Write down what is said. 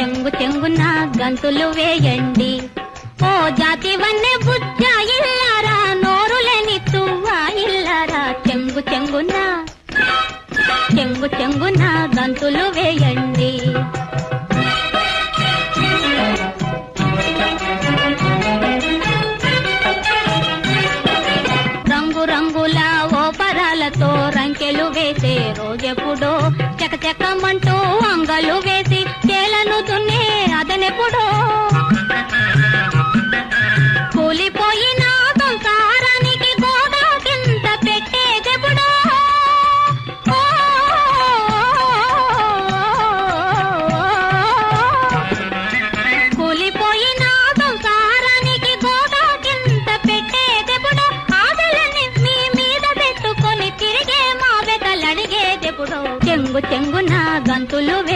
చెంగు చెంగున గంతులు వేయండి. ఓ జాతి వన్నె బుజ్జ ఇల్లారా, నోరులేని తువ్వా ఇల్లారా, చెంగు చెంగున గంతులు వేయండి.